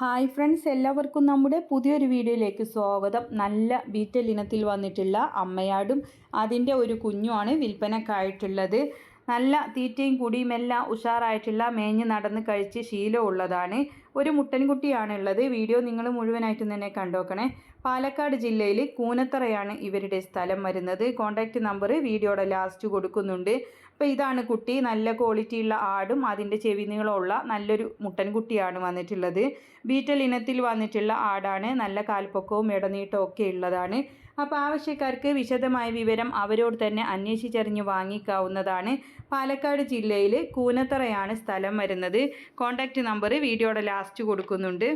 Hi friends, എല്ലാവർക്കും നമ്മുടെ പുതിയൊരു വീഡിയോയിലേക്ക് സ്വാഗതം. നല്ല ബീറ്റൽ ഇനത്തിൽ വന്നിട്ടുള്ള അമ്മയാടും അതിൻ്റെ ഒരു കുഞ്ഞുമാണ് വിൽപ്പനക്കായിട്ടുള്ളത്. നല്ല തീറ്റയും കുടിയും എല്ലാം ഉഷാറായിട്ടുള്ള മേഞ്ഞ് നടന്ന് കഴിച്ച് ശീലമുള്ളതാണ്. ഒരു മുട്ടൻകുട്ടിയാണുള്ളത്. വീഡിയോ നിങ്ങൾ മുഴുവനായിട്ടും തന്നെ കണ്ടോക്കണേ. പാലക്കാട് ജില്ലയിൽ കൂനത്തറയാണ് ഇവരുടെ സ്ഥലം വരുന്നത്. കോൺടാക്റ്റ് നമ്പർ വീഡിയോയുടെ ലാസ്റ്റ് കൊടുക്കുന്നുണ്ട്. അപ്പോൾ ഇതാണ് കുട്ടി. നല്ല ക്വാളിറ്റിയുള്ള ആടും അതിൻ്റെ ചെവി നീളമുള്ള നല്ലൊരു മുട്ടൻകുട്ടിയാണ് വന്നിട്ടുള്ളത്. ബീറ്റൽ ഇനത്തിൽ വന്നിട്ടുള്ള ആടാണ്. നല്ല കാൽപ്പൊക്കവും ഇടനീട്ടവും ഒക്കെ ഉള്ളതാണ്. അപ്പോൾ ആവശ്യക്കാർക്ക് വിശദമായ വിവരം അവരോട് തന്നെ അന്വേഷിച്ചറിഞ്ഞ് വാങ്ങിക്കാവുന്നതാണ്. പാലക്കാട് ജില്ലയിൽ കൂനത്തറയാണ് സ്ഥലം വരുന്നത്. കോൺടാക്റ്റ് നമ്പർ വീഡിയോയുടെ ലാസ്റ്റ് കൊടുക്കുന്നുണ്ട്.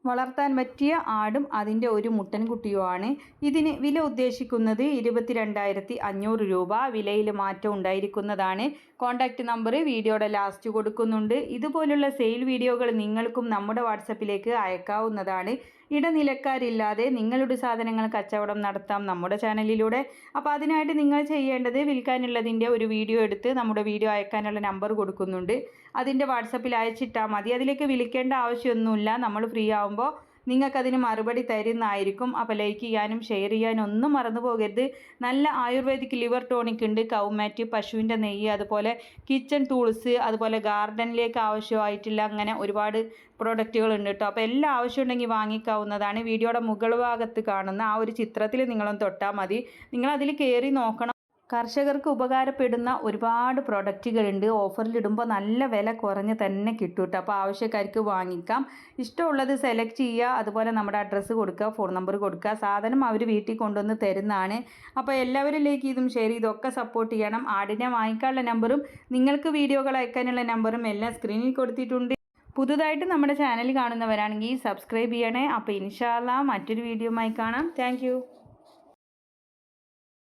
വളർത്താൻ പറ്റിയ ആടും അതിൻ്റെ ഒരു മുട്ടൻകുട്ടിയുമാണ്. ഇതിന് വില ഉദ്ദേശിക്കുന്നത് 22,500 രൂപ. വിലയിൽ മാറ്റം ഉണ്ടായിരിക്കുന്നതാണ്. കോൺടാക്റ്റ് നമ്പർ വീഡിയോയുടെ ലാസ്റ്റ് കൊടുക്കുന്നുണ്ട്. ഇതുപോലുള്ള സെയിൽ വീഡിയോകൾ നിങ്ങൾക്കും നമ്മുടെ വാട്സപ്പിലേക്ക് അയക്കാവുന്നതാണ്. ഇടനിലക്കാരില്ലാതെ നിങ്ങളുടെ സാധനങ്ങൾ കച്ചവടം നടത്താം നമ്മുടെ ചാനലിലൂടെ. അപ്പോൾ അതിനായിട്ട് നിങ്ങൾ ചെയ്യേണ്ടത് വിൽക്കാനുള്ളതിൻ്റെ ഒരു വീഡിയോ എടുത്ത് നമ്മുടെ വീഡിയോ അയക്കാനുള്ള നമ്പർ കൊടുക്കുന്നുണ്ട്. അതിൻ്റെ വാട്സപ്പിൽ അയച്ചിട്ടാൽ മതി. അതിലേക്ക് വിളിക്കേണ്ട ആവശ്യമൊന്നുമില്ല. നമ്മൾ ഫ്രീ ആകുമ്പോൾ നിങ്ങൾക്കതിന് മറുപടി തരുന്നതായിരിക്കും. അപ്പോൾ ലൈക്ക് ചെയ്യാനും ഷെയർ ചെയ്യാനും ഒന്നും മറന്നു പോകരുത്. നല്ല ആയുർവേദിക് ലിവർ ടോണിക് ഉണ്ട്, കൗമാറ്റ്, പശുവിൻ്റെ നെയ്യ്, അതുപോലെ കിച്ചൺ ടൂൾസ്, അതുപോലെ ഗാർഡനിലേക്ക് ആവശ്യമായിട്ടുള്ള അങ്ങനെ ഒരുപാട് പ്രോഡക്റ്റുകൾ ഉണ്ട് കേട്ടോ. അപ്പോൾ എല്ലാം ആവശ്യമുണ്ടെങ്കിൽ വാങ്ങിക്കാവുന്നതാണ്. വീഡിയോയുടെ മുകൾ ഭാഗത്ത് കാണുന്ന ആ ഒരു ചിത്രത്തിൽ നിങ്ങളൊന്ന് തൊട്ടാൽ മതി. നിങ്ങളതിൽ കയറി നോക്കണം. കർഷകർക്ക് ഉപകാരപ്പെടുന്ന ഒരുപാട് പ്രൊഡക്റ്റുകളുണ്ട്. ഓഫറിലിടുമ്പോൾ നല്ല വില കുറഞ്ഞ് തന്നെ കിട്ടും കേട്ടോ. അപ്പോൾ ആവശ്യക്കാർക്ക് വാങ്ങിക്കാം. ഇഷ്ടമുള്ളത് സെലക്ട് ചെയ്യുക. അതുപോലെ നമ്മുടെ അഡ്രസ്സ് കൊടുക്കുക, ഫോൺ നമ്പർ കൊടുക്കുക. സാധനം അവർ വീട്ടിൽ കൊണ്ടുവന്ന് തരുന്നതാണ്. അപ്പോൾ എല്ലാവരിലേക്ക് ഇതും ഷെയർ ചെയ്തൊക്കെ സപ്പോർട്ട് ചെയ്യണം. ആടിനെ വാങ്ങിക്കാനുള്ള നമ്പറും നിങ്ങൾക്ക് വീഡിയോകൾ അയക്കാനുള്ള നമ്പറും എല്ലാം സ്ക്രീനിൽ കൊടുത്തിട്ടുണ്ട്. പുതുതായിട്ട് നമ്മുടെ ചാനൽ കാണുന്നവരാണെങ്കിൽ സബ്സ്ക്രൈബ് ചെയ്യണേ. അപ്പോൾ ഇൻഷാ അല്ലാഹ് മറ്റൊരു വീഡിയോയുമായി കാണാം. താങ്ക്